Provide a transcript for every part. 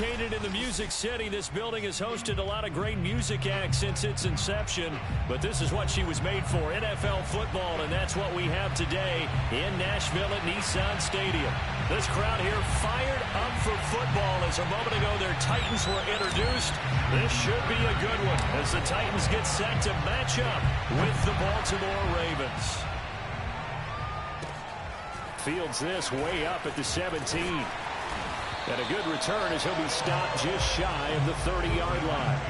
Located in the Music City, this building has hosted a lot of great music acts since its inception, but this is what she was made for, NFL football, and that's what we have today in Nashville at Nissan Stadium. This crowd here fired up for football as a moment ago their Titans were introduced. This should be a good one as the Titans get set to match up with the Baltimore Ravens. Fields this way up at the 17. And a good return as he'll be stopped just shy of the 30-yard line.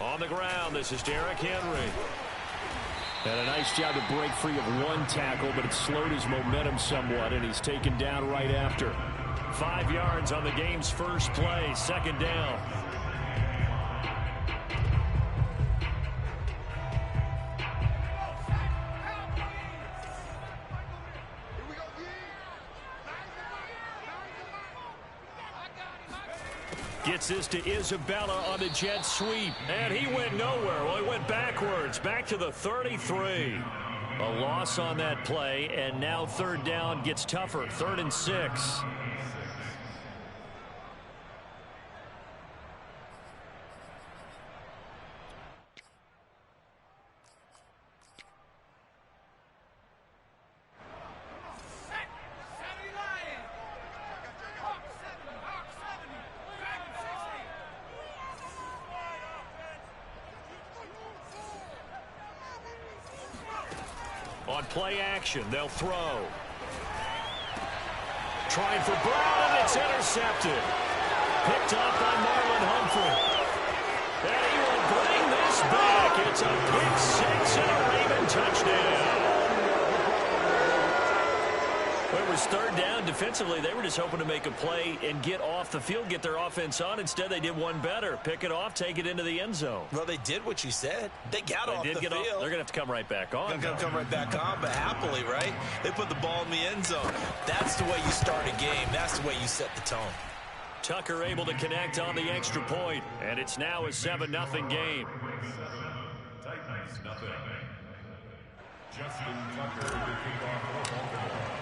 On the ground, this is Derrick Henry. And a nice job to break free of one tackle, but it slowed his momentum somewhat, and he's taken down right after. 5 yards on the game's first play, second down. Gets this to Isabella on the jet sweep. And he went nowhere. Well, he went backwards. Back to the 33. A loss on that play. And now third down gets tougher. 3rd and 6. On play action, they'll throw. Trying for Brown, and it's intercepted. Picked off by Marlon Humphrey. And he will bring this back. It's a pick 6 and a Raven touchdown. Well, it was third down. Defensively, they were just hoping to make a play and get off the field, get their offense on. Instead, they did one better. Pick it off, take it into the end zone. Well, they did what you said. They got off the field. They're going to have to come right back on. They're going to come right back on, but happily, right? They put the ball in the end zone. That's the way you start a game. That's the way you set the tone. Tucker able to connect on the extra point, and it's now a 7-0 game. Titans, nothing. Justin Tucker to kick off.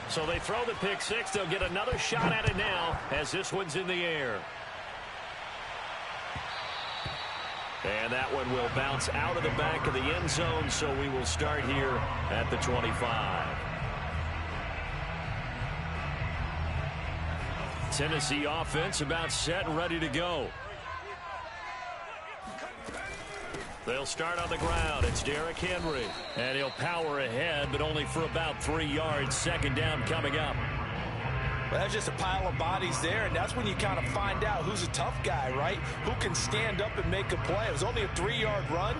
So they throw the pick 6. They'll get another shot at it now as this one's in the air. And that one will bounce out of the back of the end zone, so we will start here at the 25. Tennessee offense about set and ready to go. They'll start on the ground. It's Derrick Henry. And he'll power ahead, but only for about 3 yards. Second down coming up. Well, that's just a pile of bodies there, and that's when you kind of find out who's a tough guy, right? Who can stand up and make a play. It was only a 3-yard run,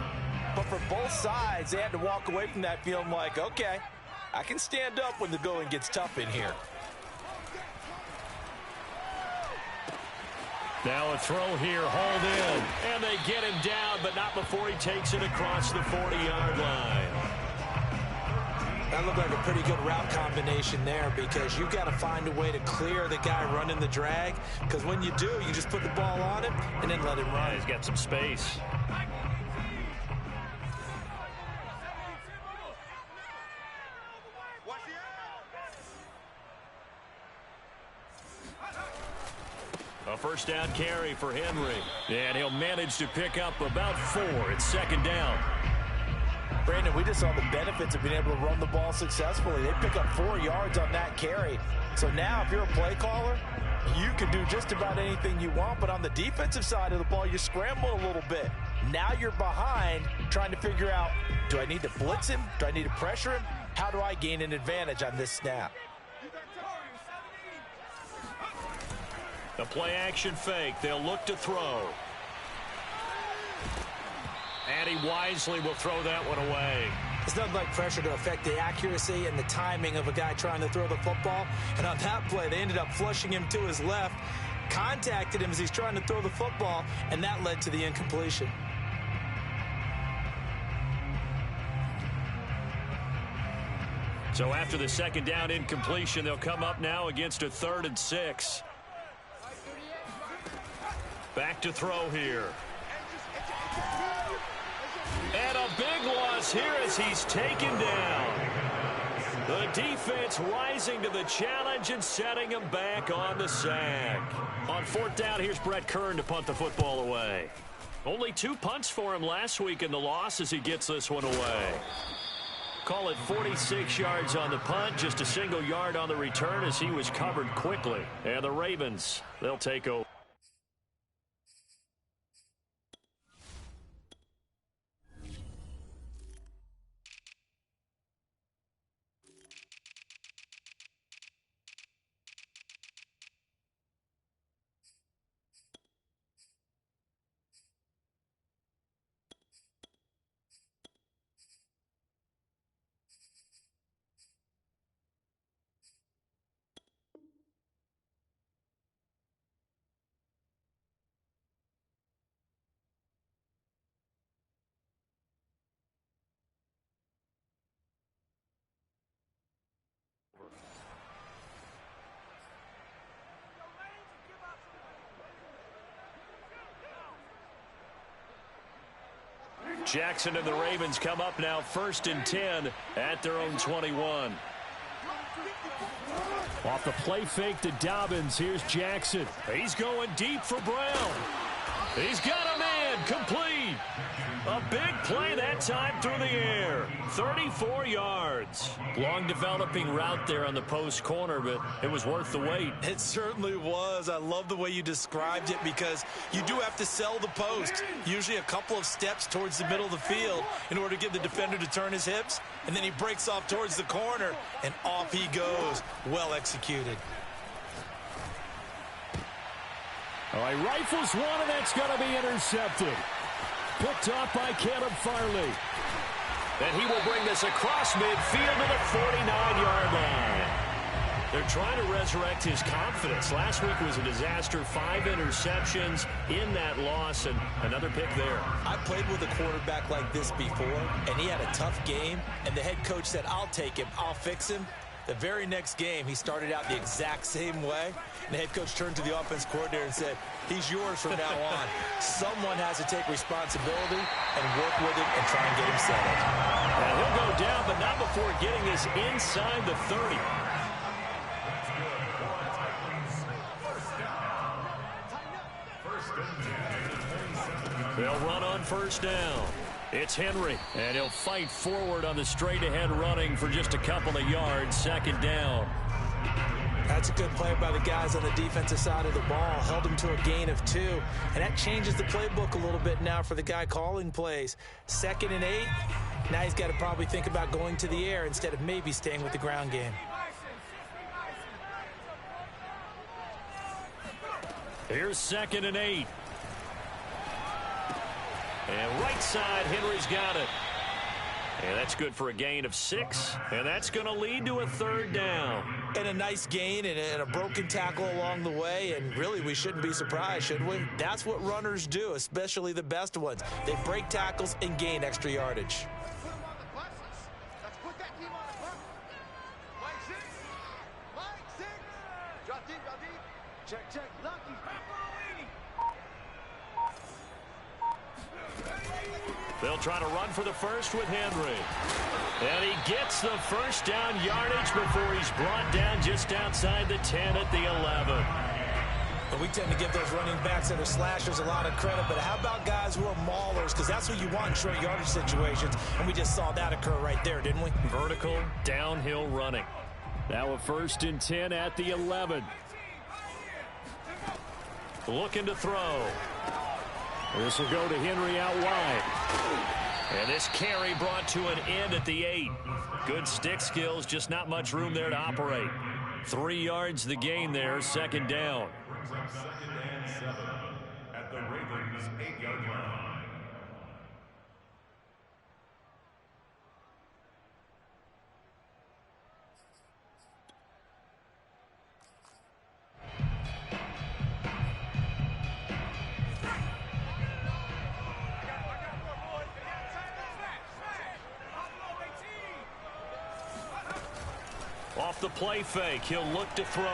but for both sides, they had to walk away from that feeling like, okay, I can stand up when the going gets tough in here. Now a throw here, hauled in. And they get him down, but not before he takes it across the 40-yard line. That looked like a pretty good route combination there because you've got to find a way to clear the guy running the drag. Because when you do, you just put the ball on him and then let him run. Yeah, he's got some space. A first down carry for Henry. And he'll manage to pick up about 4. It's second down. Brandon, we just saw the benefits of being able to run the ball successfully. They pick up 4 yards on that carry. So now if you're a play caller, you can do just about anything you want. But on the defensive side of the ball, you scramble a little bit. Now you're behind trying to figure out, do I need to blitz him? Do I need to pressure him? How do I gain an advantage on this snap? The play action fake. They'll look to throw. And he wisely will throw that one away. There's nothing like pressure to affect the accuracy and the timing of a guy trying to throw the football. And on that play, they ended up flushing him to his left, contacted him as he's trying to throw the football, and that led to the incompletion. So after the second down incompletion, they'll come up now against a 3rd and 6. Back to throw here. And a big loss here as he's taken down. The defense rising to the challenge and setting him back on the sack. On 4th down, here's Brett Kern to punt the football away. Only 2 punts for him last week in the loss as he gets this one away. Call it 46 yards on the punt, just a single yard on the return as he was covered quickly. And the Ravens, they'll take over. Jackson and the Ravens come up now 1st and 10 at their own 21. Off the play fake to Dobbins, here's Jackson. He's going deep for Brown. He's got a man, complete. A big play that time through the air. 34 yards. Long developing route there on the post corner, but it was worth the wait. It certainly was. I love the way you described it because you do have to sell the post. Usually a couple of steps towards the middle of the field in order to get the defender to turn his hips. And then he breaks off towards the corner, and off he goes. Well executed. All right, rifles one, and that's going to be intercepted. Picked off by Caleb Farley. And he will bring this across midfield to the 49-yard line. They're trying to resurrect his confidence. Last week was a disaster. 5 interceptions in that loss, and another pick there. I played with a quarterback like this before, and he had a tough game, and the head coach said, I'll take him, I'll fix him. The very next game, he started out the exact same way. And the head coach turned to the offense coordinator and said, he's yours from now on. Someone has to take responsibility and work with him and try and get him settled. And he'll go down, but not before getting this inside the 30. They'll run on 1st down. It's Henry, and he'll fight forward on the straight-ahead running for just a couple of yards. 2nd down. That's a good play by the guys on the defensive side of the ball. Held him to a gain of 2. And that changes the playbook a little bit now for the guy calling plays. 2nd and 8. Now he's got to probably think about going to the air instead of maybe staying with the ground game. Here's 2nd and 8. And right side, Henry's got it. And that's good for a gain of 6. And that's going to lead to a 3rd down. And a nice gain and a broken tackle along the way. And really, we shouldn't be surprised, should we? That's what runners do, especially the best ones. They break tackles and gain extra yardage. They'll try to run for the first with Henry. And he gets the 1st down yardage before he's brought down just outside the 10 at the 11. And we tend to give those running backs that are slashers a lot of credit, but how about guys who are maulers? Because that's what you want in short yardage situations, and we just saw that occur right there, didn't we? Vertical, downhill running. Now a 1st and 10 at the 11. Looking to throw. This will go to Henry out wide. And this carry brought to an end at the 8. Good stick skills, just not much room there to operate. 3 yards the gain there, 2nd down. Brings up 2nd and 7 at the Ravens' 8-yard line. off the play fake. He'll look to throw.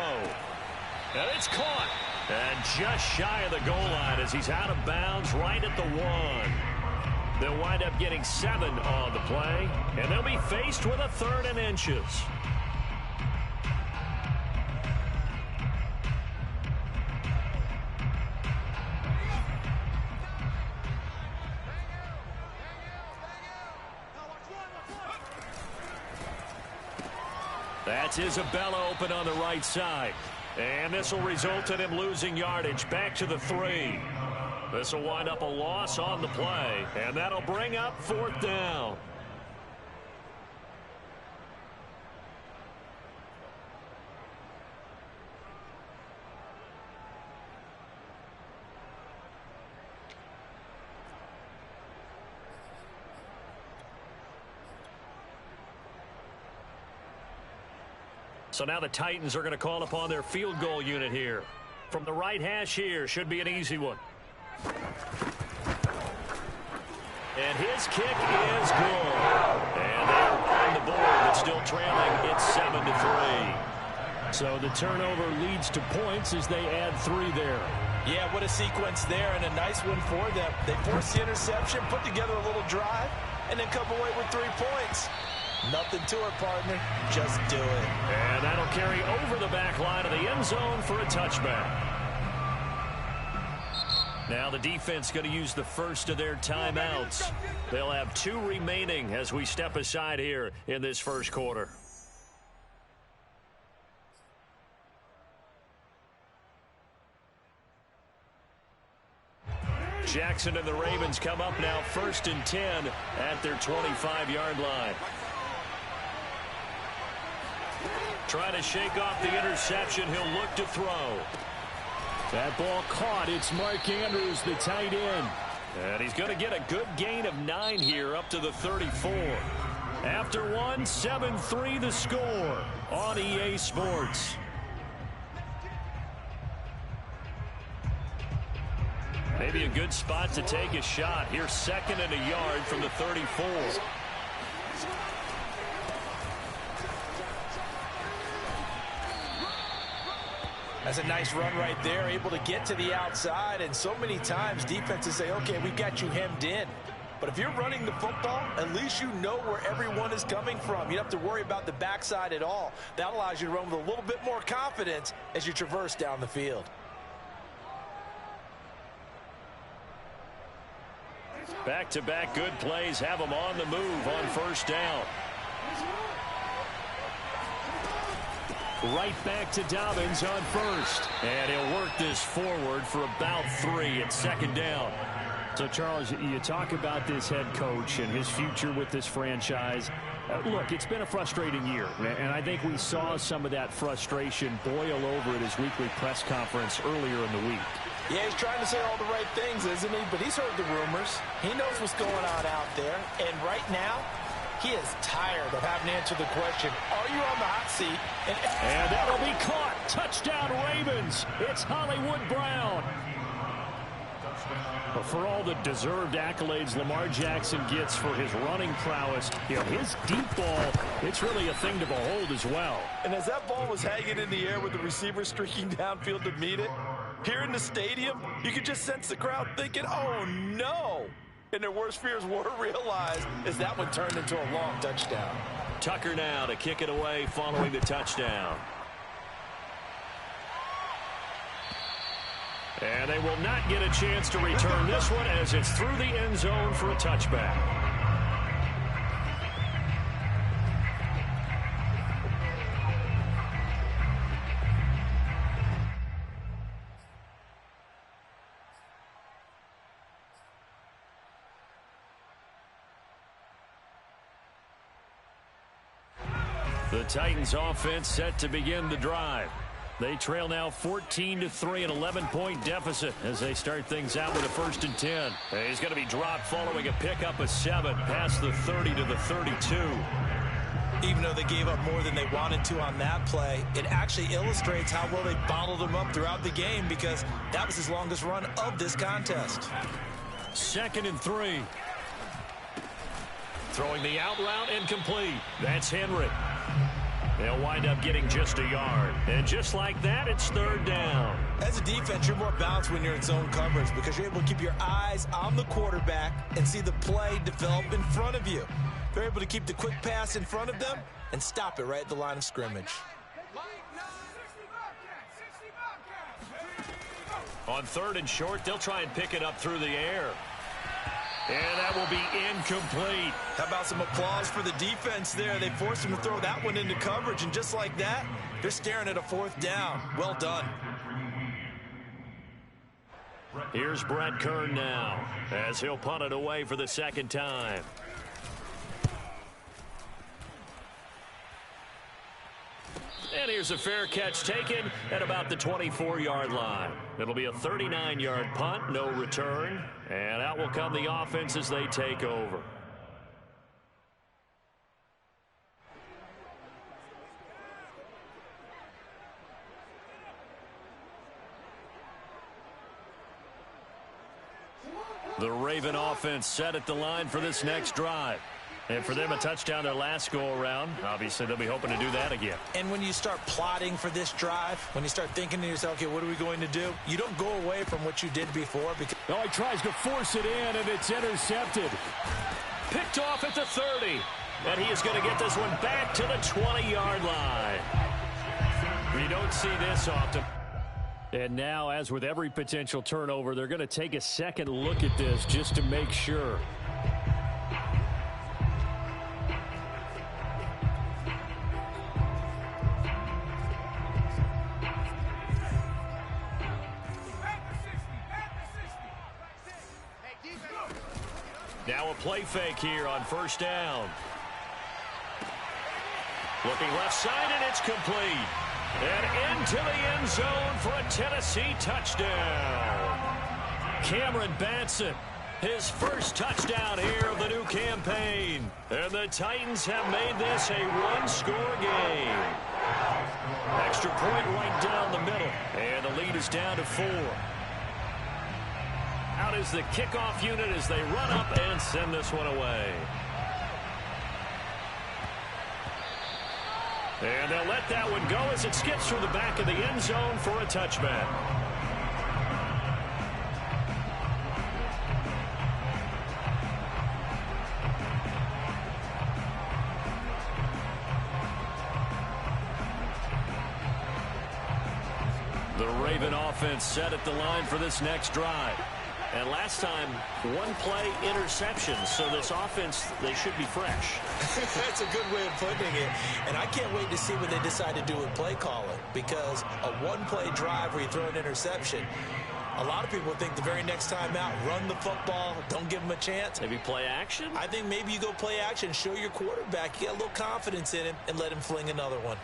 And it's caught. And just shy of the goal line as he's out of bounds right at the 1. They'll wind up getting 7 on the play. And they'll be faced with a 3rd and inches. That's Isabella open on the right side. And this will result in him losing yardage back to the 3. This will wind up a loss on the play. And that'll bring up 4th down. So now the Titans are going to call upon their field goal unit here. From the right hash here, should be an easy one. And his kick is good. And they're on the board, but still trailing. It's 7-3. So the turnover leads to points as they add 3 there. Yeah, what a sequence there, and a nice one for them. They force the interception, put together a little drive, and then come away with 3 points. Nothing to it, partner. Just do it. And that'll carry over the back line of the end zone for a touchback. Now the defense going to use the first of their timeouts. They'll have 2 remaining as we step aside here in this first quarter. Jackson and the Ravens come up now 1st and 10 at their 25-yard line. Trying to shake off the interception. He'll look to throw. That ball caught. It's Mark Andrews, the tight end. And he's going to get a good gain of 9 here up to the 34. After 1, 7-3 the score on EA Sports. Maybe a good spot to take a shot. Here's 2nd and a yard from the 34. That's a nice run right there, able to get to the outside. And so many times defenses say, okay, we've got you hemmed in. But if you're running the football, at least you know where everyone is coming from. You don't have to worry about the backside at all. That allows you to run with a little bit more confidence as you traverse down the field. Back-to-back good plays have them on the move on 1st down. Right back to Dobbins on 1st. And he'll work this forward for about 3 at 2nd down. So, Charles, you talk about this head coach and his future with this franchise. Look, it's been a frustrating year, and I think we saw some of that frustration boil over at his weekly press conference earlier in the week. Yeah, he's trying to say all the right things, isn't he? But he's heard the rumors. He knows what's going on out there. And right now, he is tired of having to answer the question, are you on the hot seat? And that'll be caught. Touchdown, Ravens. It's Hollywood Brown. But for all the deserved accolades Lamar Jackson gets for his running prowess, his deep ball, it's really a thing to behold as well. And as that ball was hanging in the air with the receiver streaking downfield to meet it, here in the stadium, you could just sense the crowd thinking, oh, no. And their worst fears were realized as that one turned into a long touchdown. Tucker now to kick it away following the touchdown. And they will not get a chance to return this one as it's through the end zone for a touchback. The Titans offense set to begin the drive. They trail now 14-3, an 11-point deficit as they start things out with a 1st and 10. He's going to be dropped following a pickup of 7 past the 30 to the 32. Even though they gave up more than they wanted to on that play, it actually illustrates how well they bottled them up throughout the game because that was his longest run of this contest. 2nd and 3. Throwing the out route incomplete. That's Henry. They'll wind up getting just a yard. And just like that, it's third down. As a defense, you're more balanced when you're in zone coverage because you're able to keep your eyes on the quarterback and see the play develop in front of you. They're able to keep the quick pass in front of them and stop it right at the line of scrimmage. On third and short, they'll try and pick it up through the air. And that will be incomplete. How about some applause for the defense there? They forced him to throw that one into coverage, and just like that, they're staring at a fourth down. Well done. Here's Brett Kern now as he'll punt it away for the second time. And here's a fair catch taken at about the 24-yard line. It'll be a 39-yard punt, no return. And out will come the offense as they take over. The Raven offense set at the line for this next drive. And for them, a touchdown their last go-around. Obviously, they'll be hoping to do that again. And when you start plotting for this drive, when you start thinking to yourself, okay, what are we going to do? You don't go away from what you did before. Because oh, he tries to force it in, and it's intercepted. Picked off at the 30. And he is going to get this one back to the 20-yard line. We don't see this often. And now, as with every potential turnover, they're going to take a second look at this just to make sure. Now a play fake here on first down. Looking left side, and it's complete. And into the end zone for a Tennessee touchdown. Cameron Batson, his first touchdown here of the new campaign. And the Titans have made this a one-score game. Extra point right down the middle. And the lead is down to 4. Out is the kickoff unit as they run up and send this one away. And they'll let that one go as it skips through the back of the end zone for a touchback. The Raven offense set at the line for this next drive. And last time, one play interception. So this offense, they should be fresh. That's a good way of putting it. And I can't wait to see what they decide to do with play calling. Because a one-play drive where you throw an interception, a lot of people think the very next time out, run the football, don't give them a chance. Maybe play action? I think maybe you go play action, show your quarterback, you get a little confidence in him, and let him fling another one.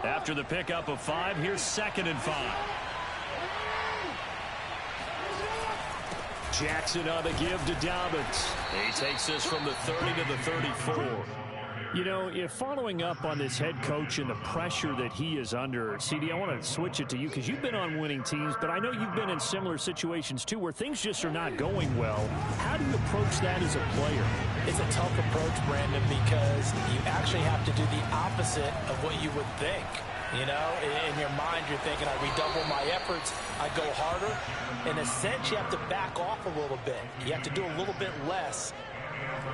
After the pickup of 5, here's 2nd and 5. Jackson on the give to Dobbins. He takes this from the 30 to the 34. You know, if following up on this head coach and the pressure that he is under, CD, I want to switch it to you because you've been on winning teams, but I know you've been in similar situations too where things just are not going well. How do you approach that as a player? It's a tough approach, Brandon, because you actually have to do the opposite of what you would think. You know, in your mind, you're thinking, I redouble my efforts, I go harder. In a sense, you have to back off a little bit. You have to do a little bit less.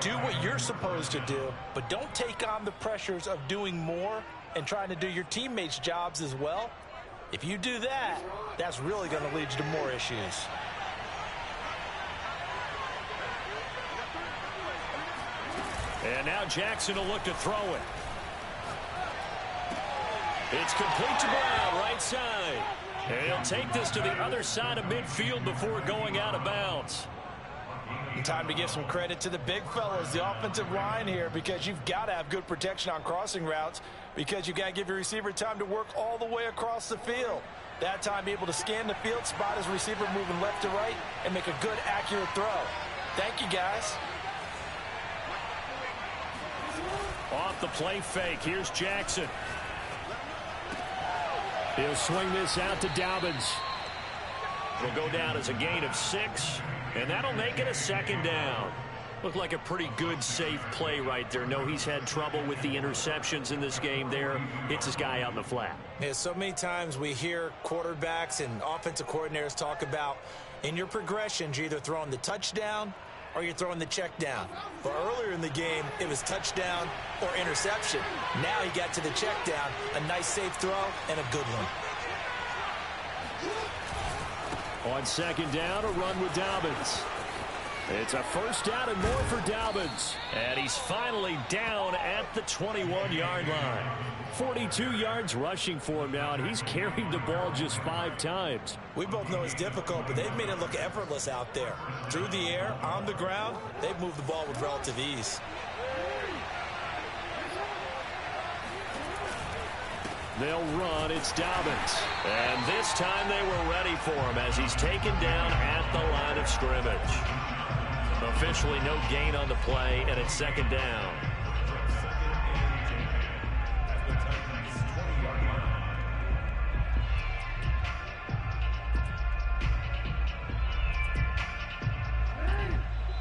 Do what you're supposed to do, but don't take on the pressures of doing more and trying to do your teammates' jobs as well. If you do that, that's really going to lead you to more issues. And now Jackson will look to throw it. It's complete to Brown, right side. And he'll take this to the other side of midfield before going out of bounds. Time to give some credit to the big fellas, the offensive line here, because you've got to have good protection on crossing routes because you've got to give your receiver time to work all the way across the field. That time, be able to scan the field, spot his receiver moving left to right, and make a good, accurate throw. Thank you, guys. Off the play fake, here's Jackson. He'll swing this out to Dobbins. Will go down as a gain of 6, and that'll make it a 2nd down. Looked like a pretty good, safe play right there. No, he's had trouble with the interceptions in this game there. Hits his guy out in the flat. Yeah, so many times we hear quarterbacks and offensive coordinators talk about in your progressions, you're either throwing the touchdown or you're throwing the check down. But earlier in the game, it was touchdown or interception. Now he got to the check down, a nice safe throw, and a good one. On second down, a run with Dobbins. It's a first down and more for Dobbins. And he's finally down at the 21-yard line. 42 yards rushing for him now, and he's carried the ball just 5 times. We both know it's difficult, but they've made it look effortless out there. Through the air, on the ground, they've moved the ball with relative ease. They'll run. It's Dobbins. And this time they were ready for him as he's taken down at the line of scrimmage. Officially no gain on the play, and it's second down.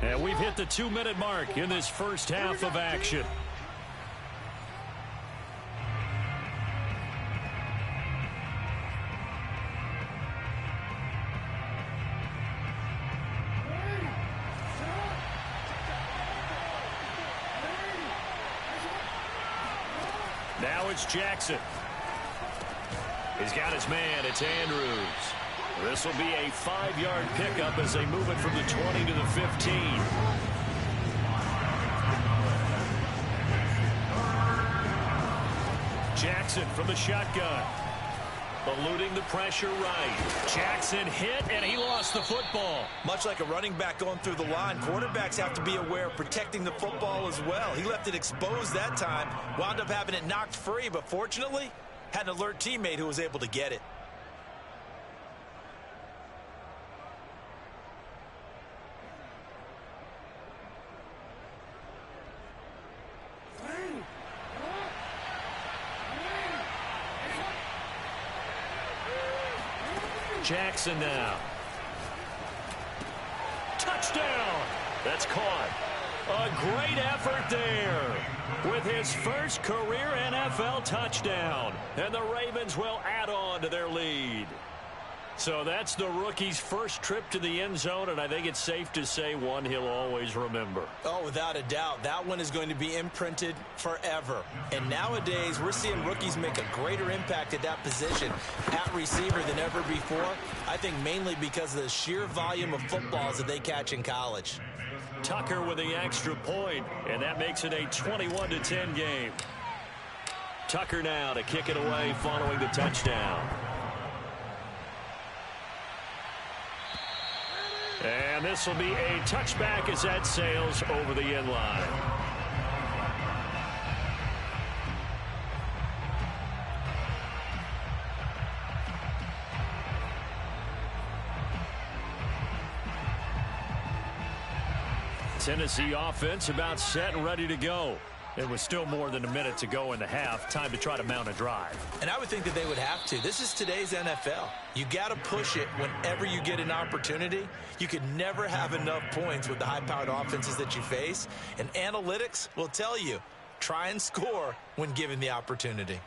And we've hit the 2-minute mark in this first half of action. Now it's Jackson. He's got his man. It's Andrews. This will be a 5-yard pickup as they move it from the 20 to the 15. Jackson from the shotgun. Eluding the pressure right. Jackson hit, and he lost the football. Much like a running back going through the line, quarterbacks have to be aware of protecting the football as well. He left it exposed that time, wound up having it knocked free, but fortunately, had an alert teammate who was able to get it. Jackson now. Touchdown. That's caught. A great effort there with his first career NFL touchdown. And the Ravens will add on to their lead. So that's the rookie's first trip to the end zone, and I think it's safe to say one he'll always remember. Oh, without a doubt. That one is going to be imprinted forever. And nowadays, we're seeing rookies make a greater impact at that position at receiver than ever before. I think mainly because of the sheer volume of footballs that they catch in college. Tucker with the extra point, and that makes it a 21-10 game. Tucker now to kick it away following the touchdown. And this will be a touchback as that sails over the end line. Tennessee offense about set and ready to go. It was still more than a minute to go in the half. Time to try to mount a drive. And I would think that they would have to. This is today's NFL. You got to push it whenever you get an opportunity. You could never have enough points with the high-powered offenses that you face. And analytics will tell you, try and score when given the opportunity.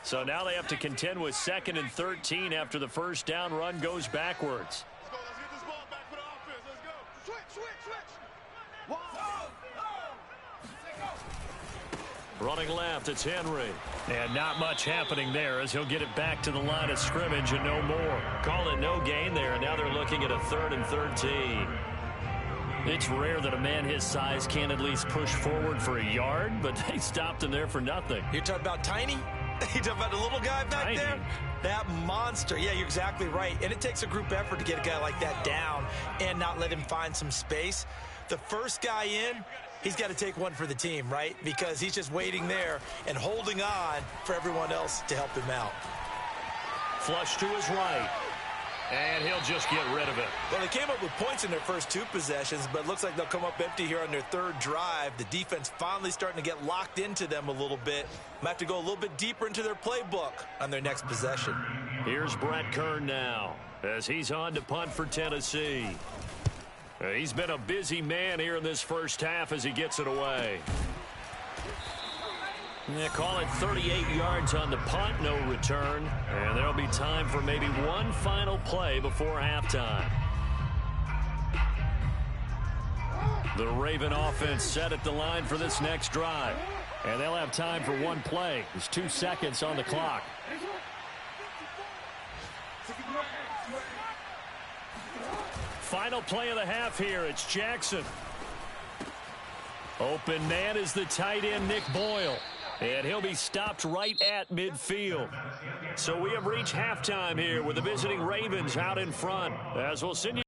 So now they have to contend with 2nd and 13 after the first down run goes backwards. Running left, it's Henry. And not much happening there as he'll get it back to the line of scrimmage and no more. Call it no gain there, and now they're looking at a 3rd and 13. It's rare that a man his size can at least push forward for a yard, but they stopped him there for nothing. You're talking about tiny? You're talking about the little guy back there? That monster. Yeah, you're exactly right. And it takes a group effort to get a guy like that down and not let him find some space. The first guy in, he's got to take one for the team, right? Because he's just waiting there and holding on for everyone else to help him out. Flush to his right. And he'll just get rid of it. Well, they came up with points in their first 2 possessions, but it looks like they'll come up empty here on their 3rd drive. The defense finally starting to get locked into them a little bit. Might have to go a little bit deeper into their playbook on their next possession. Here's Brett Kern now. as he's on to punt for Tennessee. He's been a busy man here in this first half as he gets it away. They call it 38 yards on the punt, no return. And there'll be time for maybe one final play before halftime. The Raven offense set at the line for this next drive. And they'll have time for one play. There's 2 seconds on the clock. Final play of the half here. It's Jackson. Open man is the tight end, Nick Boyle. And he'll be stopped right at midfield. So we have reached halftime here with the visiting Ravens out in front. As we'll send you.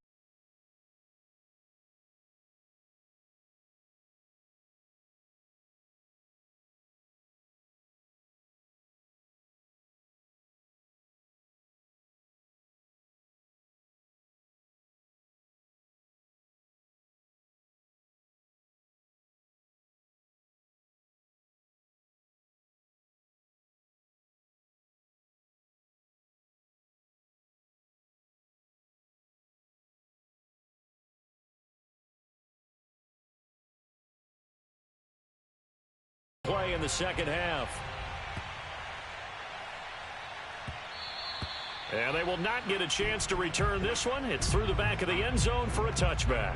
Play in the second half. And they will not get a chance to return this one. It's through the back of the end zone for a touchback.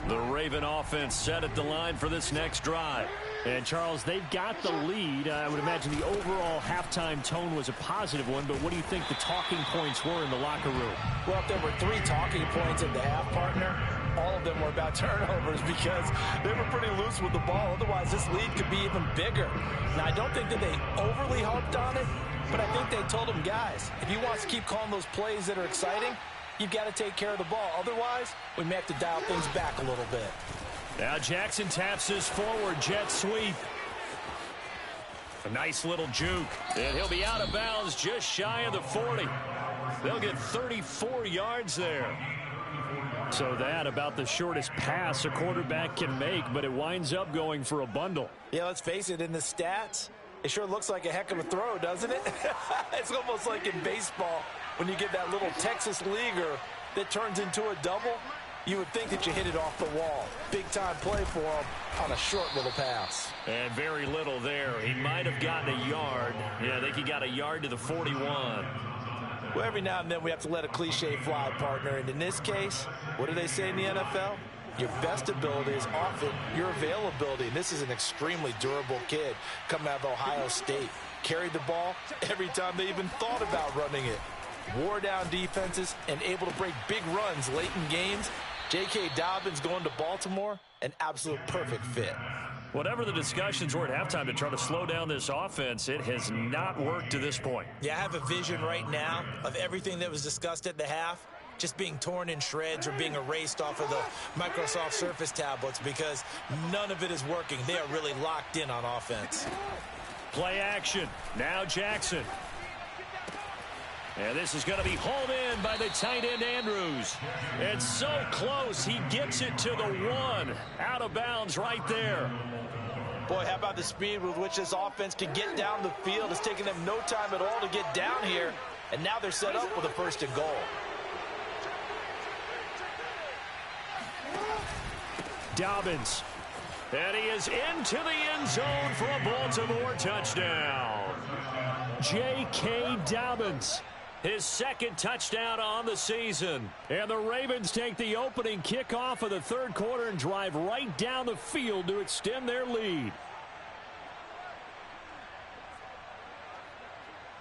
The Raven offense set at the line for this next drive. And, Charles, they've got the lead. I would imagine the overall halftime tone was a positive one, but what do you think the talking points were in the locker room? Well, if there were 3 talking points at the half, partner, all of them were about turnovers because they were pretty loose with the ball. Otherwise, this lead could be even bigger. Now, I don't think that they overly harped on it, but I think they told them, guys, if you want to keep calling those plays that are exciting, you've got to take care of the ball. Otherwise, we may have to dial things back a little bit. Now Jackson taps his forward jet sweep. A nice little juke. And he'll be out of bounds just shy of the 40. They'll get 34 yards there. So that about the shortest pass a quarterback can make, but it winds up going for a bundle. Yeah, let's face it, in the stats, it sure looks like a heck of a throw, doesn't it? It's almost like in baseball when you get that little Texas leaguer that turns into a double. You would think that you hit it off the wall. Big-time play for him on a short little pass. And very little there. He might have gotten a yard. Yeah, I think he got a yard to the 41. Well, every now and then we have to let a cliche fly, partner. And in this case, what do they say in the NFL? Your best ability is often your availability. And this is an extremely durable kid coming out of Ohio State. Carried the ball every time they even thought about running it. Wore down defenses and able to break big runs late in games. J.K. Dobbins going to Baltimore, an absolute perfect fit. Whatever the discussions were at halftime to try to slow down this offense, it has not worked to this point. Yeah, I have a vision right now of everything that was discussed at the half just being torn in shreds or being erased off of the Microsoft Surface tablets because none of it is working. They are really locked in on offense. Play action. Now Jackson. And this is going to be hauled in by the tight end, Andrews. It's so close, he gets it to the 1. Out of bounds right there. Boy, how about the speed with which this offense can get down the field? It's taken them no time at all to get down here. And now they're set up with a 1st and goal. Dobbins. And he is into the end zone for a Baltimore touchdown. J.K. Dobbins. His 2nd touchdown on the season. And the Ravens take the opening kickoff of the 3rd quarter and drive right down the field to extend their lead.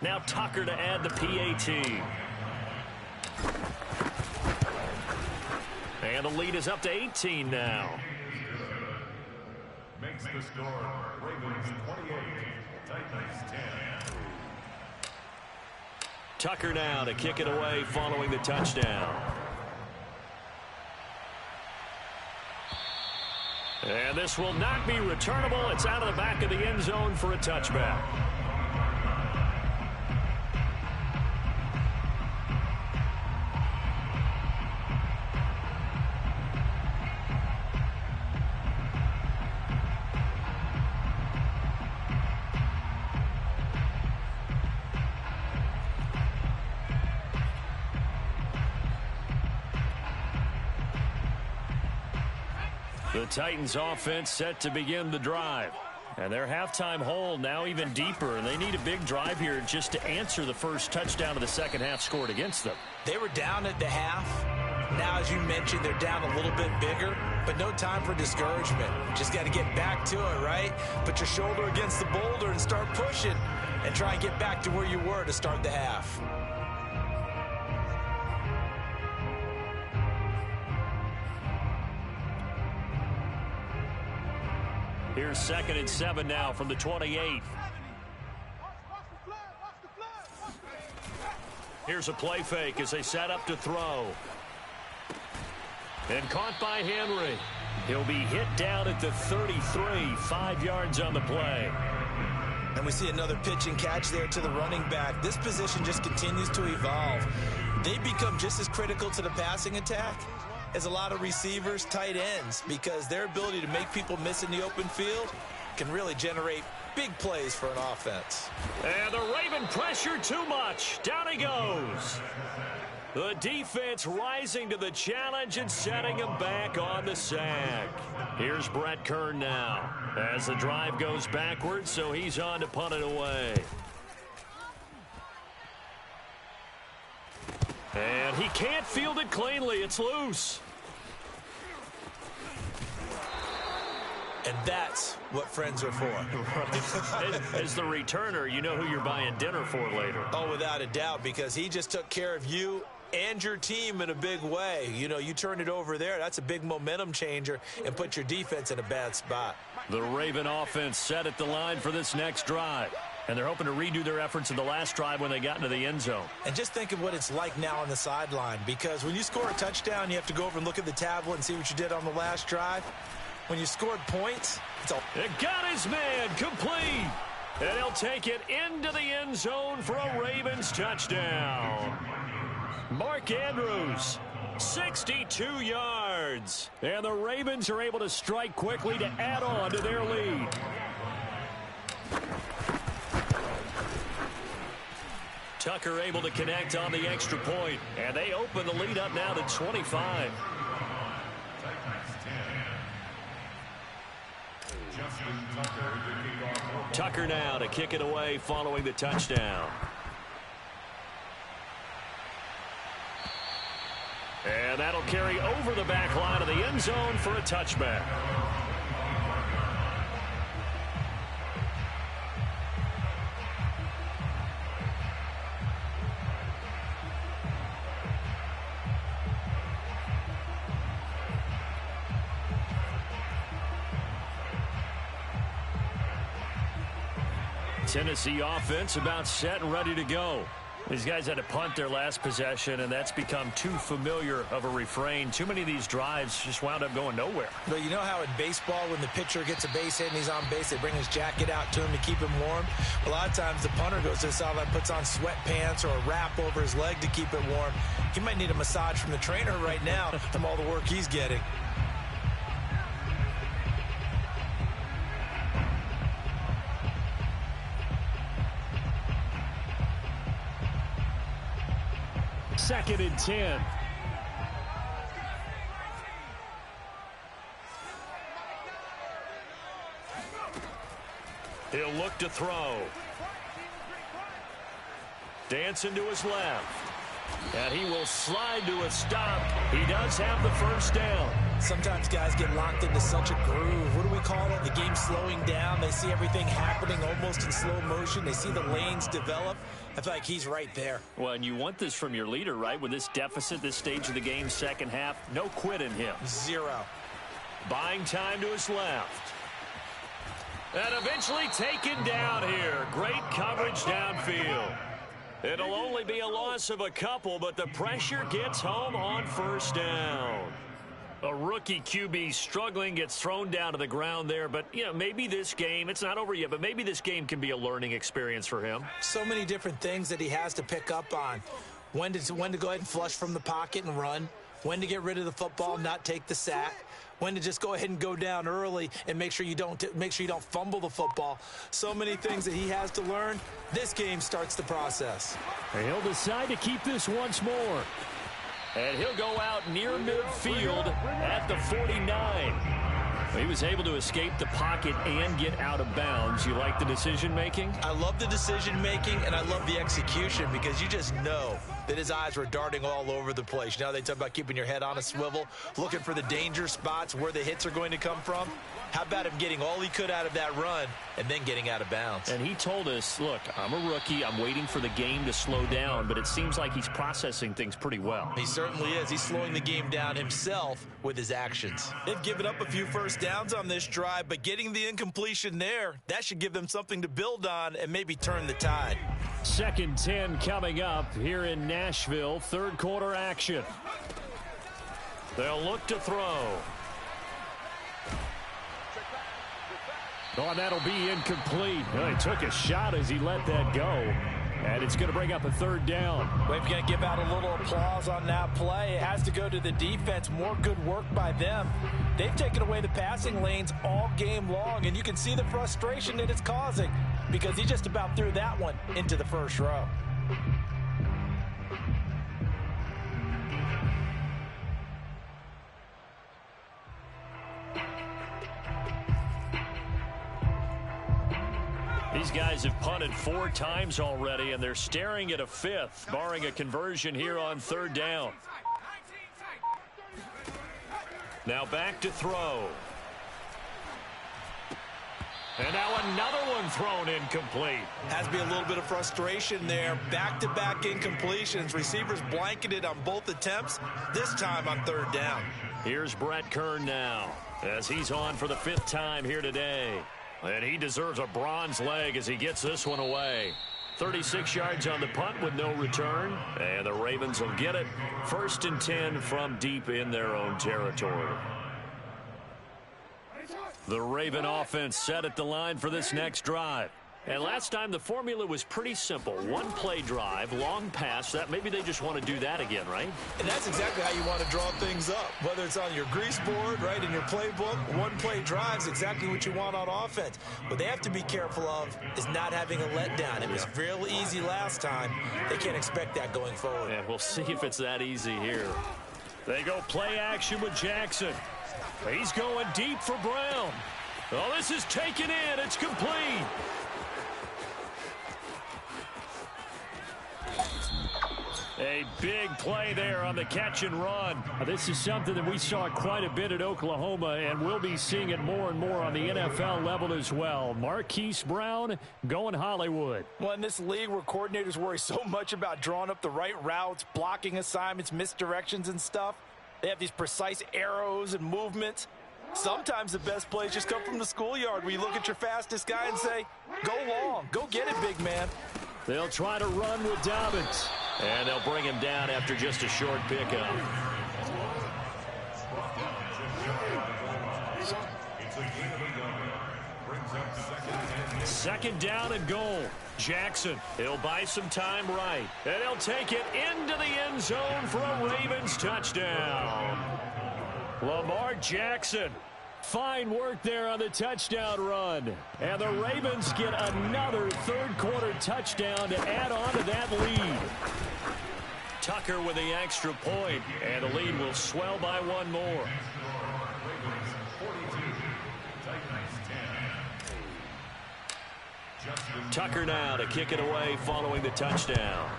Now Tucker to add the PAT. And the lead is up to 18 now. Makes the score Ravens 28, Titans 10. Tucker now to kick it away following the touchdown. And this will not be returnable. It's out of the back of the end zone for a touchback. The Titans offense set to begin the drive. And their halftime hole now even deeper, and they need a big drive here just to answer the first touchdown of the second half scored against them. They were down at the half. Now, as you mentioned, they're down a little bit bigger, but no time for discouragement. Just got to get back to it, right? Put your shoulder against the boulder and start pushing and try and get back to where you were to start the half. Here's 2nd and 7 now from the 28. Here's a play fake as they set up to throw. And caught by Henry. He'll be hit down at the 33, 5 yards on the play. And we see another pitch and catch there to the running back. This position just continues to evolve. They become just as critical to the passing attack as a lot of receivers, tight ends, because their ability to make people miss in the open field can really generate big plays for an offense. And the Raven pressure too much. Down he goes. The defense rising to the challenge and setting him back on the sack. Here's Brett Kern now as the drive goes backwards, so he's on to punt it away. And he can't field it cleanly. It's loose. And that's what friends are for. As the returner, you know who you're buying dinner for later. Oh, without a doubt, because he just took care of you and your team in a big way. You know, you turn it over there, that's a big momentum changer and put your defense in a bad spot. The Raven offense set at the line for this next drive. And they're hoping to redo their efforts in the last drive when they got into the end zone. And just think of what it's like now on the sideline, because when you score a touchdown, you have to go over and look at the tablet and see what you did on the last drive. When you scored points, it's all... It got his man complete. And he'll take it into the end zone for a Ravens touchdown. Mark Andrews, 62 yards. And the Ravens are able to strike quickly to add on to their lead. Tucker able to connect on the extra point. And they open the lead up now to 25. Tucker now to kick it away following the touchdown. And that'll carry over the back line of the end zone for a touchback. Tennessee offense about set and ready to go. These guys had to punt their last possession, and that's become too familiar of a refrain. Too many of these drives just wound up going nowhere. But you know how in baseball, when the pitcher gets a base hit and he's on base, they bring his jacket out to him to keep him warm? A lot of times the punter goes to the sideline, puts on sweatpants or a wrap over his leg to keep it warm. He might need a massage from the trainer right now from all the work he's getting. Second and 10. He'll look to throw. Dancing to his left. And he will slide to a stop. He does have the first down. Sometimes guys get locked into such a groove. What do we call it? The game's slowing down. They see everything happening almost in slow motion. They see the lanes develop. I feel like he's right there. Well, and you want this from your leader, right? With this deficit, this stage of the game, second half, no quit in him. Zero. Buying time to his left. And eventually taken down here. Great coverage downfield. It'll only be a loss of a couple, but the pressure gets home on first down. A rookie QB struggling, gets thrown down to the ground there. But, you know, maybe this game, it's not over yet, but maybe this game can be a learning experience for him. So many different things that he has to pick up on. When to go ahead and flush from the pocket and run. When to get rid of the football, not take the sack. When to just go ahead and go down early and make sure you don't fumble the football. So many things that he has to learn. This game starts the process. And he'll decide to keep this once more. And he'll go out near midfield at the 49. He was able to escape the pocket and get out of bounds. You like the decision-making? I love the decision-making, and I love the execution because you just know that his eyes were darting all over the place. You know, they talk about keeping your head on a swivel, looking for the danger spots where the hits are going to come from. How about him getting all he could out of that run and then getting out of bounds? And he told us, look, I'm a rookie. I'm waiting for the game to slow down, but it seems like he's processing things pretty well. He certainly is. He's slowing the game down himself with his actions. They've given up a few first downs on this drive, but getting the incompletion there, that should give them something to build on and maybe turn the tide. 2nd and 10 coming up here in Nashville. Third quarter action. They'll look to throw. Oh, that'll be incomplete. Well, he took a shot as he let that go. And it's going to bring up a 3rd down. We're going to give out a little applause on that play. It has to go to the defense. More good work by them. They've taken away the passing lanes all game long, and you can see the frustration that it's causing because he just about threw that one into the first row. These guys have punted 4 times already, and they're staring at a 5th, barring a conversion here on 3rd down. Now back to throw. And now another one thrown incomplete. Has to be a little bit of frustration there. Back-to-back incompletions. Receivers blanketed on both attempts, this time on 3rd down. Here's Brett Kern now, as he's on for the 5th time here today. And he deserves a bronze leg as he gets this one away. 36 yards on the punt with no return. And the Ravens will get it. 1st and 10 from deep in their own territory. The Raven offense set at the line for this next drive. And last time the formula was pretty simple. 1-play drive, long pass. That maybe they just want to do that again, right? And that's exactly how you want to draw things up. Whether it's on your grease board, right, in your playbook, 1-play drive's exactly what you want on offense. What they have to be careful of is not having a letdown. It was real easy last time. They can't expect that going forward. Yeah, we'll see if it's that easy here. They go play action with Jackson. He's going deep for Brown. Oh, this is taken in. It's complete. A big play there on the catch and run. This is something that we saw quite a bit at Oklahoma, and we'll be seeing it more and more on the NFL level as well. Marquise Brown going Hollywood. Well, in this league where coordinators worry so much about drawing up the right routes, blocking assignments, misdirections and stuff, they have these precise arrows and movements. Sometimes the best plays just come from the schoolyard where you look at your fastest guy and say, go long, go get it, big man. They'll try to run with Dobbins. And they'll bring him down after just a short pickup. Second down and goal. Jackson, he'll buy some time right. And he'll take it into the end zone for a Ravens touchdown. Lamar Jackson. Fine work there on the touchdown run. And the Ravens get another third-quarter touchdown to add on to that lead. Tucker with the extra point, and the lead will swell by one more. Tucker now to kick it away following the touchdown.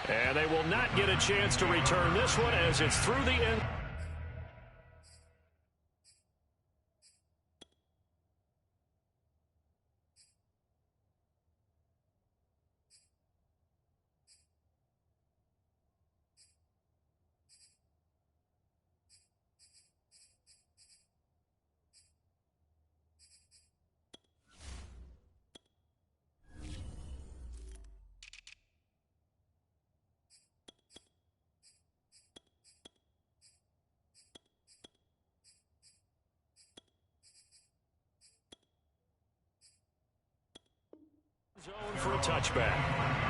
And they will not get a chance to return this one as it's through the end. Zone for a touchback.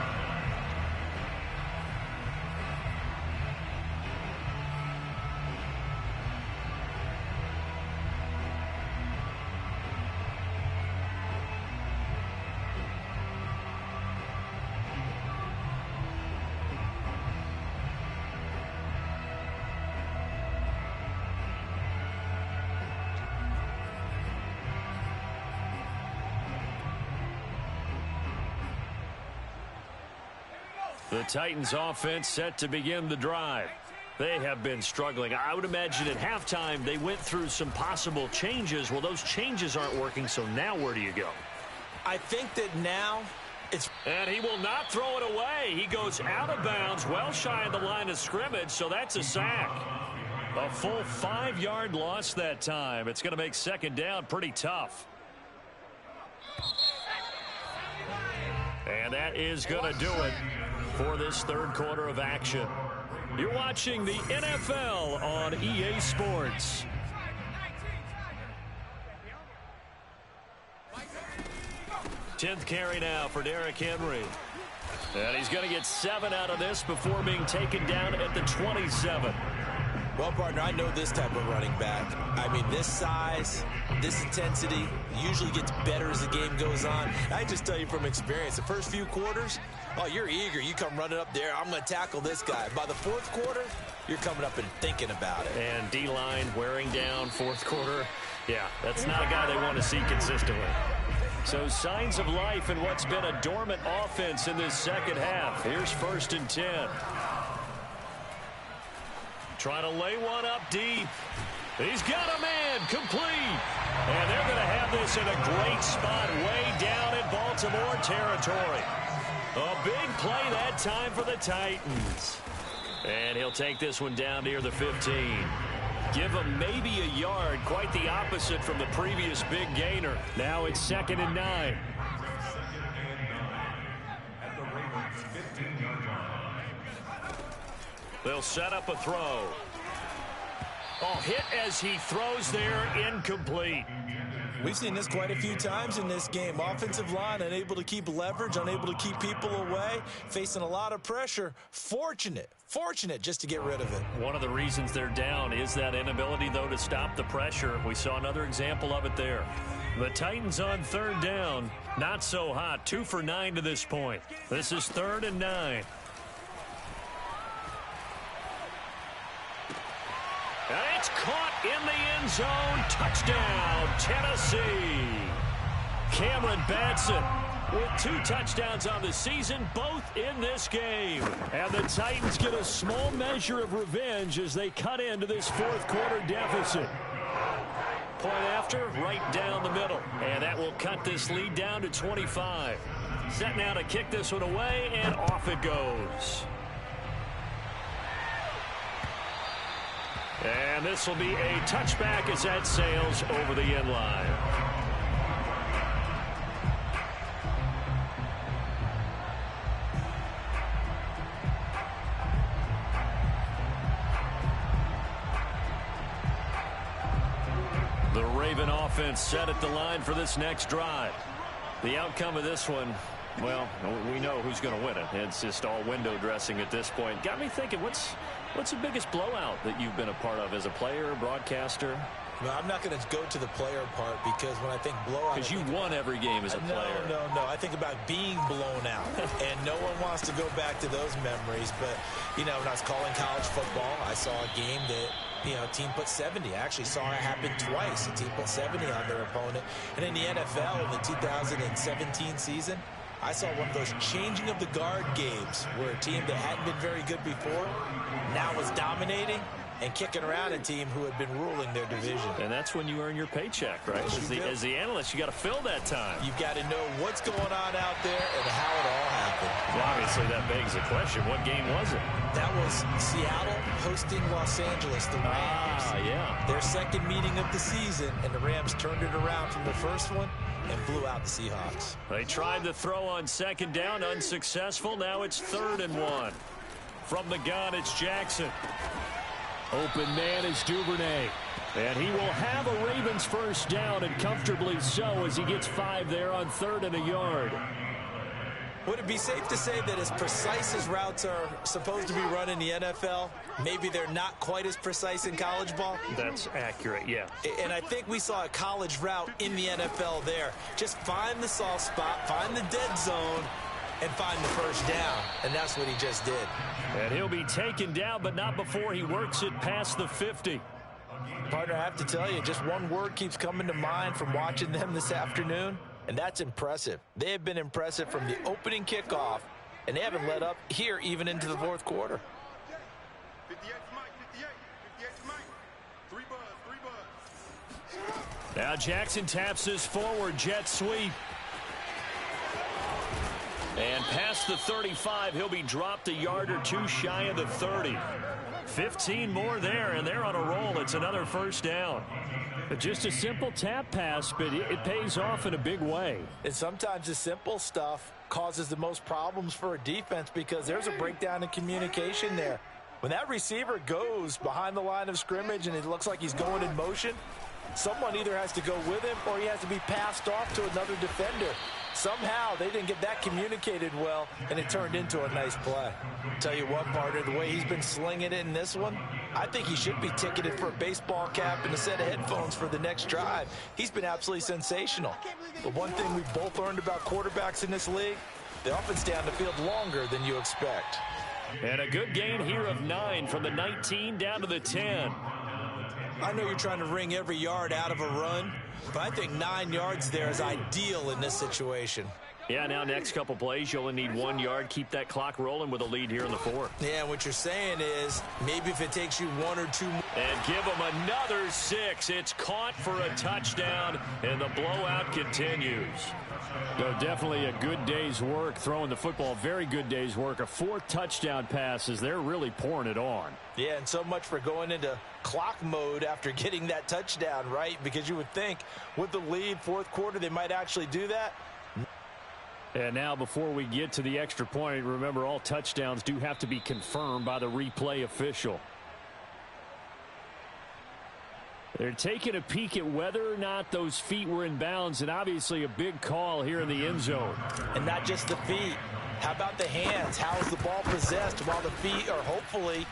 The Titans offense set to begin the drive. They have been struggling. I would imagine at halftime they went through some possible changes. Well, those changes aren't working, so now where do you go? I think that now it's... And he will not throw it away. He goes out of bounds, well shy of the line of scrimmage, so that's a sack. A full 5-yard loss that time. It's going to make second down pretty tough. And that is going to do it for this third quarter of action. You're watching the NFL on EA Sports. Tenth carry now for Derrick Henry. And he's going to get 7 out of this before being taken down at the 27. Well, partner, I know this type of running back. I mean, this size, this intensity usually gets better as the game goes on. I just tell you from experience, the first few quarters, oh, you're eager. You come running up there, I'm going to tackle this guy. By the fourth quarter, you're coming up and thinking about it. And D-line wearing down fourth quarter. Yeah, that's not a guy they want to see consistently. So signs of life in what's been a dormant offense in this second half. Here's 1st and 10. Trying to lay one up deep. He's got a man complete. And they're going to have this in a great spot way down in Baltimore territory. A big play that time for the Titans. And he'll take this one down near the 15. Give him maybe a yard. Quite the opposite from the previous big gainer. Now it's 2nd and 9. They'll set up a throw. Oh, hit as he throws there, incomplete. We've seen this quite a few times in this game. Offensive line unable to keep leverage, unable to keep people away, facing a lot of pressure. Fortunate just to get rid of it. One of the reasons they're down is that inability, though, to stop the pressure. We saw another example of it there. The Titans on 3rd down, not so hot. 2 for 9 to this point. This is 3rd and 9. And it's caught in the end zone. Touchdown, Tennessee. Cameron Batson with 2 touchdowns on the season, both in this game. And the Titans get a small measure of revenge as they cut into this fourth quarter deficit. Point after, right down the middle. And that will cut this lead down to 25. Set now to kick this one away, and off it goes. And this will be a touchback as that sails over the end line. The Raven offense set at the line for this next drive. The outcome of this one, well, we know who's going to win it. It's just all window dressing at this point. Got me thinking, what's the biggest blowout that you've been a part of as a player, broadcaster? No, I'm not going to go to the player part because when I think blowout... Because you won every game as a player. No. I think about being blown out. And no one wants to go back to those memories. But, you know, when I was calling college football, I saw a game that, you know, a team put 70. I actually saw it happen twice. A team put 70 on their opponent. And in the NFL, in the 2017 season, I saw one of those changing of the guard games where a team that hadn't been very good before now was dominating and kicking around a team who had been ruling their division. And that's when you earn your paycheck, right? As the analyst, you got to fill that time. You've got to know what's going on out there and how it all happened. Well, obviously, that begs the question, what game was it? That was Seattle hosting Los Angeles, the Rams. Yeah. Their second meeting of the season, and the Rams turned it around from the first one and blew out the Seahawks. They tried to throw on 2nd down, unsuccessful. Now it's 3rd and 1. From the gun, it's Jackson. Open man is Duvernay. And he will have a Ravens first down, and comfortably so, as he gets 5 there on 3rd and a yard. Would it be safe to say that as precise as routes are supposed to be run in the NFL, maybe they're not quite as precise in college ball? That's accurate, yeah. And I think we saw a college route in the NFL there. Just find the soft spot, find the dead zone, and find the first down. And that's what he just did. And he'll be taken down, but not before he works it past the 50. Partner, I have to tell you, just one word keeps coming to mind from watching them this afternoon, and that's impressive. They have been impressive from the opening kickoff and they haven't let up here even into the fourth quarter. 58 to Mike, 58 to Mike. 3 buzz. Now Jackson taps this forward jet sweep. And past the 35, he'll be dropped a yard or two shy of the 30. 15 more there, and they're on a roll. It's another first down. Just a simple tap pass, but it pays off in a big way. And sometimes the simple stuff causes the most problems for a defense because there's a breakdown in communication there. When that receiver goes behind the line of scrimmage and it looks like he's going in motion, someone either has to go with him or he has to be passed off to another defender. Somehow they didn't get that communicated well, and it turned into a nice play. Tell you what, partner, the way he's been slinging it in this one, I think he should be ticketed for a baseball cap and a set of headphones for the next drive. He's been absolutely sensational. But one thing we've both learned about quarterbacks in this league, they often stay on the field longer than you expect. And a good gain here of 9 from the 19 down to the 10. I know you're trying to wring every yard out of a run, but I think 9 yards there is ideal in this situation. Yeah, now next couple plays, you only need 1 yard. Keep that clock rolling with a lead here in the fourth. Yeah, what you're saying is maybe if it takes you 1 or 2 more. And give them another 6. It's caught for a touchdown, and the blowout continues. No, definitely a good day's work throwing the football. Very good day's work. A 4th touchdown pass as they're really pouring it on. Yeah, and so much for going into clock mode after getting that touchdown, right? Because you would think with the lead, fourth quarter, they might actually do that. And now before we get to the extra point, remember all touchdowns do have to be confirmed by the replay official. They're taking a peek at whether or not those feet were in bounds, and obviously a big call here in the end zone. And not just the feet. How about the hands? How is the ball possessed while the feet are hopefully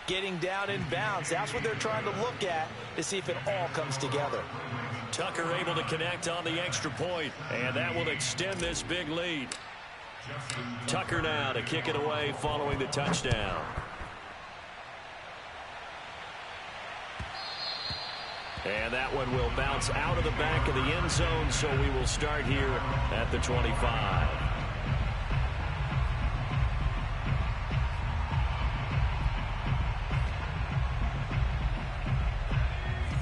getting down in bounds? That's what they're trying to look at to see if it all comes together. Tucker able to connect on the extra point, and that will extend this big lead. Tucker now to kick it away following the touchdown. And that one will bounce out of the back of the end zone, so we will start here at the 25.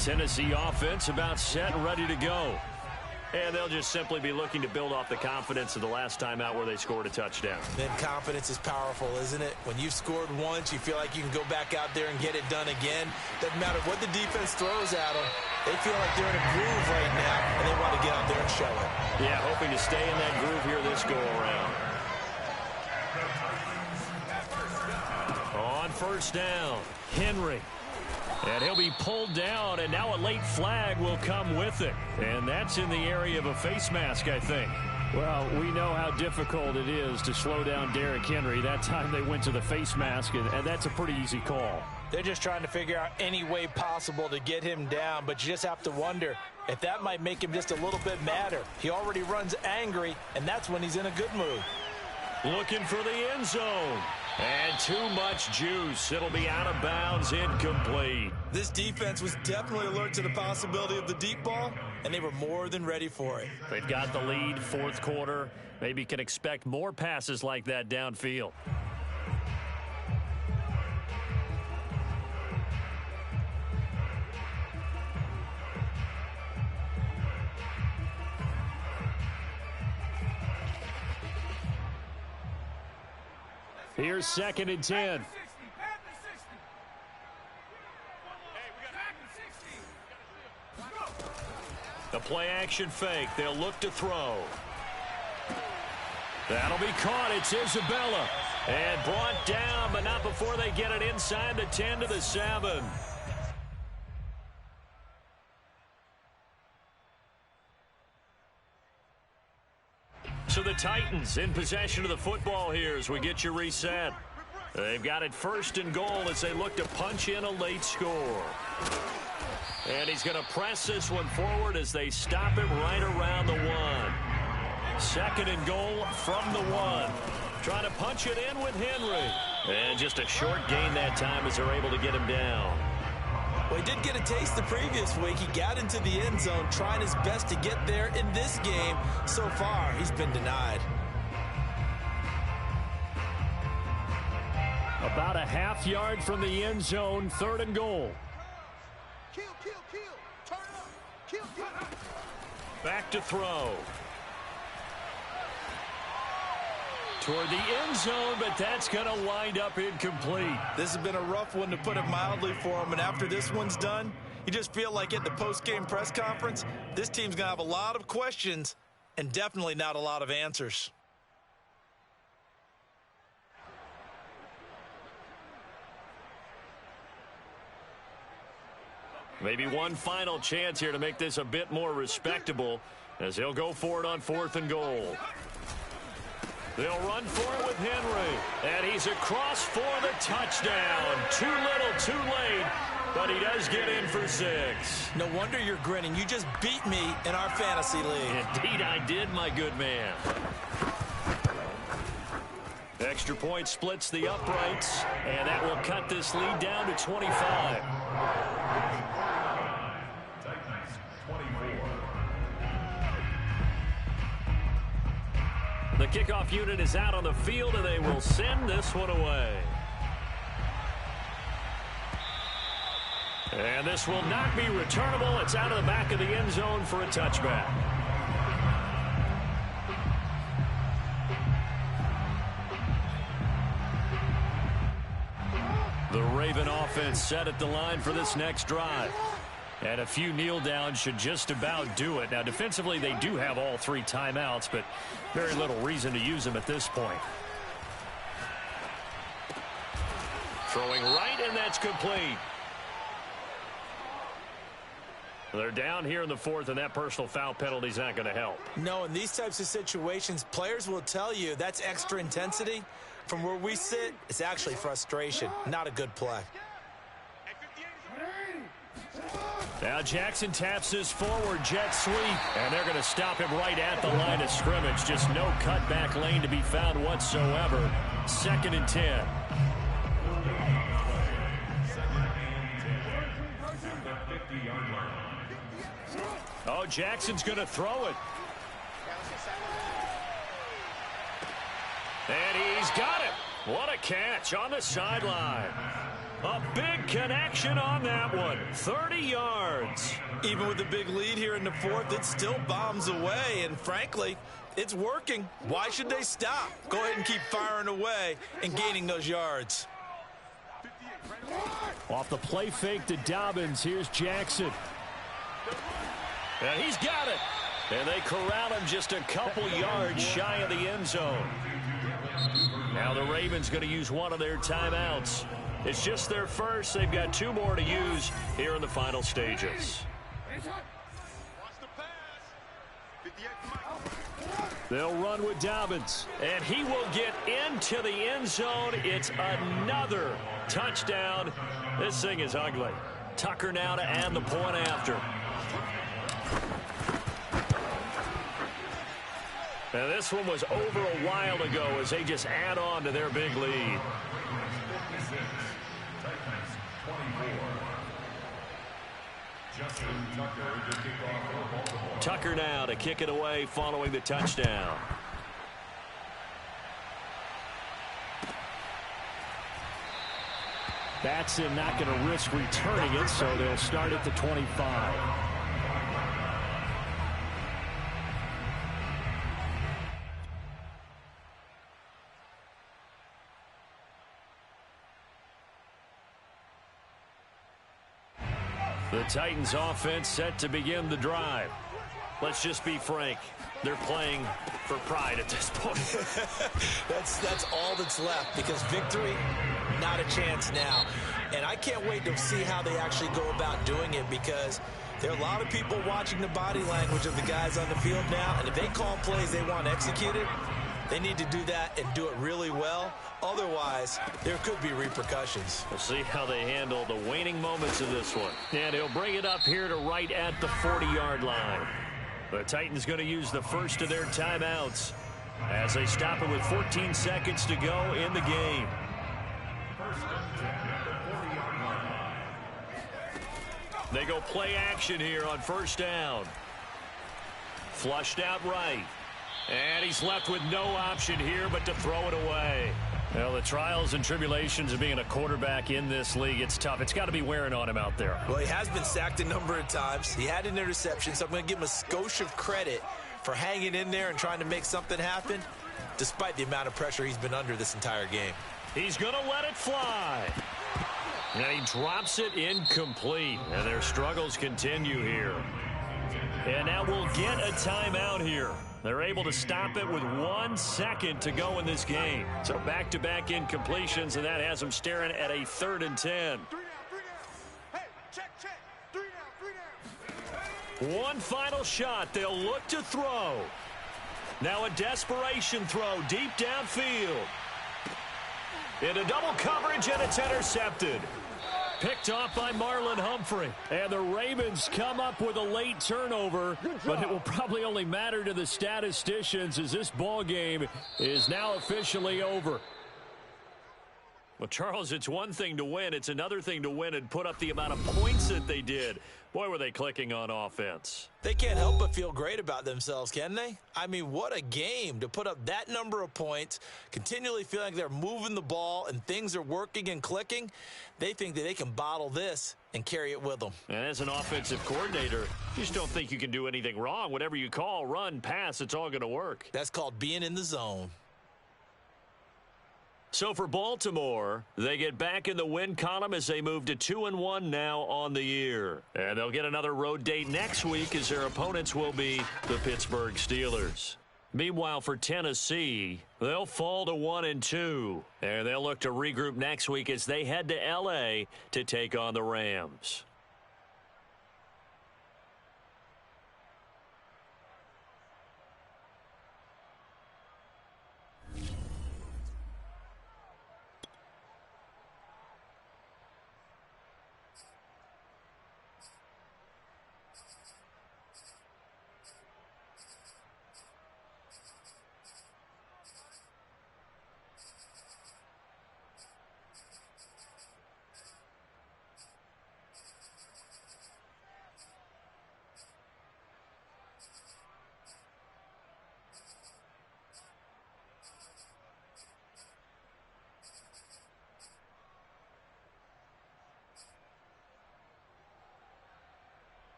Tennessee offense about set and ready to go. And they'll just simply be looking to build off the confidence of the last time out where they scored a touchdown. Then confidence is powerful, isn't it? When you've scored once, you feel like you can go back out there and get it done again. Doesn't matter what the defense throws at them. They feel like they're in a groove right now, and they want to get out there and show it. Yeah, hoping to stay in that groove here this go-around. On first down, Henry. And he'll be pulled down, and now a late flag will come with it. And that's in the area of a face mask, I think. Well, we know how difficult it is to slow down Derrick Henry. That time they went to the face mask, and that's a pretty easy call. They're just trying to figure out any way possible to get him down, but you just have to wonder if that might make him just a little bit madder. He already runs angry, and that's when he's in a good mood. Looking for the end zone. And too much juice. It'll be out of bounds, incomplete. This defense was definitely alert to the possibility of the deep ball, and they were more than ready for it. They've got the lead, fourth quarter. Maybe can expect more passes like that downfield. Here's 2nd and 10. The play action fake. They'll look to throw. That'll be caught. It's Isabella. And brought down, but not before they get it inside the 10 to the 7. So the Titans in possession of the football here as we get you reset. They've got it 1st and goal as they look to punch in a late score. And he's going to press this one forward as they stop it right around the 1. 2nd and goal from the 1. Trying to punch it in with Henry. And just a short gain that time as they're able to get him down. Well, he did get a taste the previous week. He got into the end zone trying his best to get there in this game. So far, he's been denied. About a half yard from the end zone, 3rd and goal. Back to throw. Toward the end zone, but that's going to wind up incomplete. This has been a rough one, to put it mildly, for him. And after this one's done, you just feel like at the post-game press conference, this team's going to have a lot of questions and definitely not a lot of answers. Maybe one final chance here to make this a bit more respectable, as he'll go for it on 4th and goal. They'll run for it with Henry, and he's across for the touchdown. Too little, too late, but he does get in for 6. No wonder you're grinning. You just beat me in our fantasy league. Indeed I did, my good man. Extra point splits the uprights, and that will cut this lead down to 25. The kickoff unit is out on the field, and they will send this one away. And this will not be returnable. It's out of the back of the end zone for a touchback. The Raven offense set at the line for this next drive. And a few kneel downs should just about do it. Now, defensively, they do have all 3 timeouts, but very little reason to use them at this point. Throwing right, and that's complete. They're down here in the 4th, and that personal foul penalty is not going to help. No, in these types of situations, players will tell you that's extra intensity. From where we sit, it's actually frustration. Not a good play. Now Jackson taps this forward jet sweep, and they're going to stop him right at the line of scrimmage. Just no cutback lane to be found whatsoever. 2nd and 10. Oh, Jackson's going to throw it. And he's got it. What a catch on the sideline. A big connection on that one. 30 yards. Even with the big lead here in the 4th, it still bombs away. And frankly, it's working. Why should they stop? Go ahead and keep firing away and gaining those yards. Off the play fake to Dobbins. Here's Jackson. And he's got it. And they corral him just a couple yards shy of the end zone. Now the Ravens going to use one of their timeouts. It's just their first. They've got 2 more to use here in the final stages. They'll run with Dobbins. And he will get into the end zone. It's another touchdown. This thing is ugly. Tucker now to add the point after. Now this one was over a while ago as they just add on to their big lead. Tucker now to kick it away following the touchdown. Batson not going to risk returning it, so they'll start at the 25. The Titans offense set to begin the drive. Let's just be frank. They're playing for pride at this point. That's all that's left, because victory, not a chance now. And I can't wait to see how they actually go about doing it, because there are a lot of people watching the body language of the guys on the field now. And if they call plays they want executed, they need to do that and do it really well. Otherwise, there could be repercussions. We'll see how they handle the waning moments of this one. And he'll bring it up here to right at the 40-yard line. The Titans going to use the first of their timeouts as they stop it with 14 seconds to go in the game. They go play action here on first down. Flushed out right. And he's left with no option here but to throw it away. Well, the trials and tribulations of being a quarterback in this league, it's tough. It's got to be wearing on him out there. Well, he has been sacked a number of times. He had an interception, so I'm going to give him a skosh of credit for hanging in there and trying to make something happen, despite the amount of pressure he's been under this entire game. He's going to let it fly. And he drops it incomplete. And their struggles continue here. And now we'll get a timeout here. They're able to stop it with 1 second to go in this game. So back-to-back incompletions, and that has them staring at a 3rd and 10. One final shot. They'll look to throw. Now a desperation throw deep downfield. Into double coverage, and it's intercepted. Picked off by Marlon Humphrey. And the Ravens come up with a late turnover, but it will probably only matter to the statisticians as this ball game is now officially over. Well, Charles, it's one thing to win. It's another thing to win and put up the amount of points that they did. Boy, were they clicking on offense. They can't help but feel great about themselves, can they? I mean, what a game to put up that number of points, continually feeling like they're moving the ball and things are working and clicking. They think that they can bottle this and carry it with them. And as an offensive coordinator, you just don't think you can do anything wrong. Whatever you call, run, pass, it's all going to work. That's called being in the zone. So for Baltimore, they get back in the win column as they move to 2-1 now on the year. And they'll get another road date next week as their opponents will be the Pittsburgh Steelers. Meanwhile, for Tennessee, they'll fall to 1-2. And they'll look to regroup next week as they head to L.A. to take on the Rams.